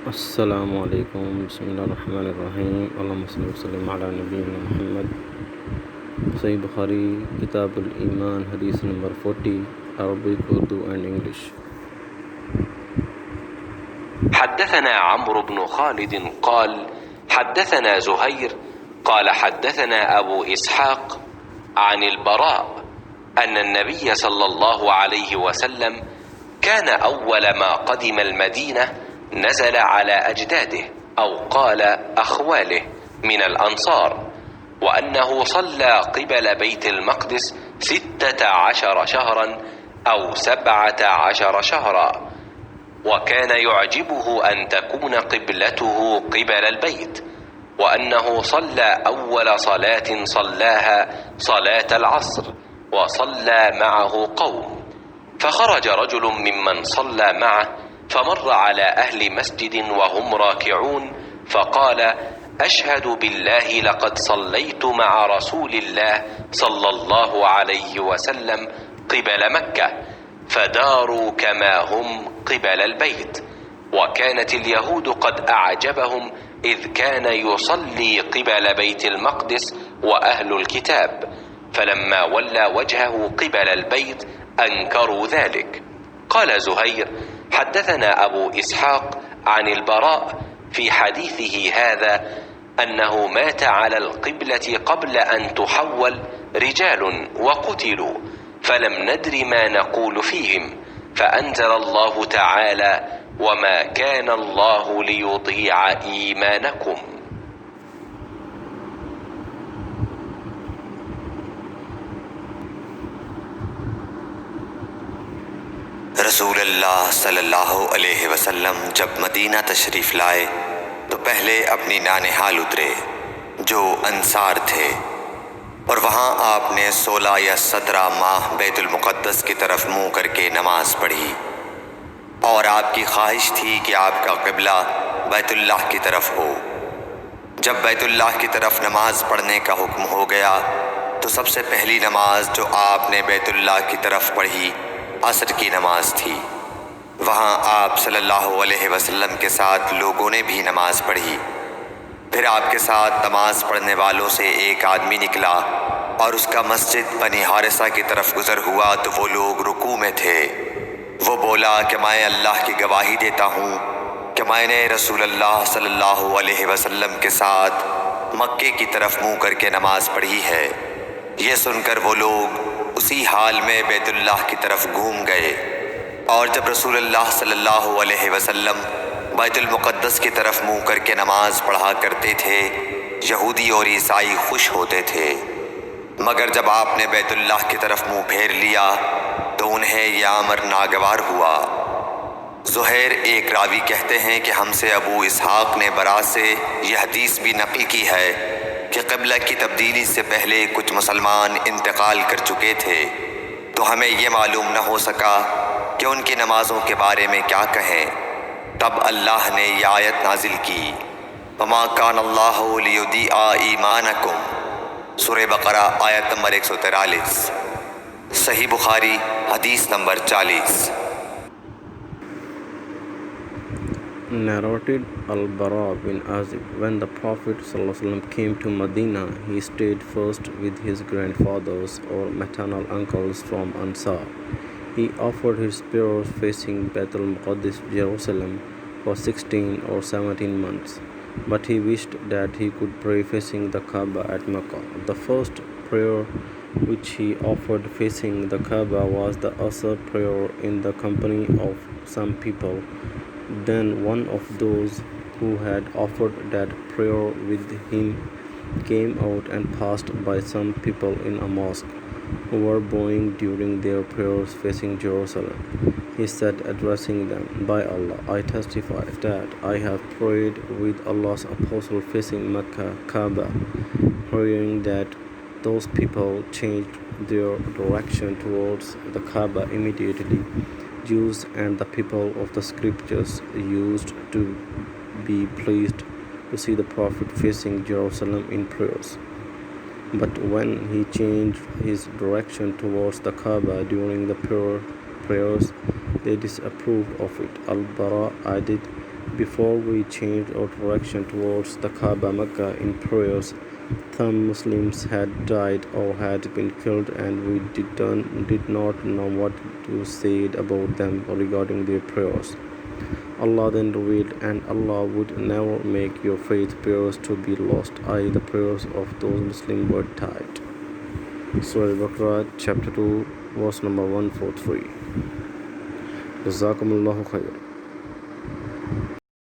السلام علیکم، بسم اللہ الرحمن الرحیم، اللہم صلی وسلم علی نبینا محمد۔ صحیح بخاری کتاب الایمان حدیث number 40، Arabic, Urdu and English. حدثنا عمرو بن خالد قال حدثنا زهير قال حدثنا أبو إسحاق عن البراء أن النبي صلى الله عليه وسلم كان أول ما قدم المدينة نزل على أجداده أو قال أخواله من الأنصار، وأنه صلى قبل بيت المقدس 16 شهرا أو 17 شهرا، وكان يعجبه أن تكون قبلته قبل البيت، وأنه صلى أول صلاة صلاها صلاة العصر وصلى معه قوم، فخرج رجل ممن صلى معه فمر على أهل مسجد وهم راكعون فقال: أشهد بالله لقد صليت مع رسول الله صلى الله عليه وسلم قبل مكة، فداروا كما هم قبل البيت. وكانت اليهود قد أعجبهم إذ كان يصلي قبل بيت المقدس وأهل الكتاب، فلما ولى وجهه قبل البيت أنكروا ذلك. قال زهير: حدثنا أبو إسحاق عن البراء في حديثه هذا أنه مات على القبلة قبل أن تحول رجال وقتلوا، فلم ندر ما نقول فيهم، فأنزل الله تعالى: وما كان الله ليضيع إيمانكم. رسول اللہ صلی اللہ علیہ وسلم جب مدینہ تشریف لائے تو پہلے اپنی نانہال اترے جو انصار تھے، اور وہاں آپ نے 16 یا 17 ماہ بیت المقدس کی طرف منہ کر کے نماز پڑھی، اور آپ کی خواہش تھی کہ آپ کا قبلہ بیت اللہ کی طرف ہو۔ جب بیت اللہ کی طرف نماز پڑھنے کا حکم ہو گیا تو سب سے پہلی نماز جو آپ نے بیت اللہ کی طرف پڑھی عصر کی نماز تھی۔ وہاں آپ صلی اللہ علیہ وسلم کے ساتھ لوگوں نے بھی نماز پڑھی۔ پھر آپ کے ساتھ نماز پڑھنے والوں سے ایک آدمی نکلا اور اس کا مسجد بنی حارثہ کی طرف گزر ہوا تو وہ لوگ رکوع میں تھے۔ وہ بولا کہ میں اللہ کی گواہی دیتا ہوں کہ میں نے رسول اللہ صلی اللہ علیہ وسلم کے ساتھ مکے کی طرف منہ کر کے نماز پڑھی ہے۔ یہ سن کر وہ لوگ اسی حال میں بیت اللہ کی طرف گھوم گئے، اور جب رسول اللہ صلی اللہ علیہ وسلم بیت المقدس کی طرف منہ کر کے نماز پڑھا کرتے تھے، یہودی اور عیسائی خوش ہوتے تھے، مگر جب آپ نے بیت اللہ کی طرف منہ پھیر لیا تو انہیں یہ امر ناگوار ہوا۔ زہیر ایک راوی کہتے ہیں کہ ہم سے ابو اسحاق نے برا سے یہ حدیث بھی نقل کی ہے کہ قبلہ کی تبدیلی سے پہلے کچھ مسلمان انتقال کر چکے تھے، تو ہمیں یہ معلوم نہ ہو سکا کہ ان کی نمازوں کے بارے میں کیا کہیں۔ تب اللہ نے یہ آیت نازل کی: وما کان اللہ لیضیع ایمانکم، سورہ بقرہ آیت نمبر 143، صحیح بخاری حدیث number 40۔ Narrated Al-Bara bin Azib, when the Prophet ﷺ came to Medina, he stayed first with his grandfathers or maternal uncles from Ansar. He offered his prayers facing Bayt al-Muqaddis, Jerusalem, for 16 or 17 months, but he wished that he could pray facing the Kaaba at Mecca. The first prayer which he offered facing the Kaaba was the Asr prayer in the company of some people. Then one of those who had offered that prayer with him came out and passed by some people in a mosque who were bowing during their prayers facing Jerusalem. He said, addressing them, "By Allah, I testify that I have prayed with Allah's apostle facing Mecca, Kaaba." Hearing that, those people changed their direction towards the Kaaba immediately. Jews and the people of the scriptures used to be pleased to see the Prophet facing Jerusalem in prayers. But when he changed his direction towards the Kaaba during the prayers, they disapproved of it. Al-Bara added, Before we changed our direction towards the Kaaba Mecca in prayers, some Muslims had died or had been killed, and we did not know what to say about them regarding their prayers. Allah then revealed, and Allah would never make your faith prayers to be lost, i.e. the prayers of those Muslims were died. Surah Al-Baqarah, chapter 2, verse number 143. Jazakumullahu khair.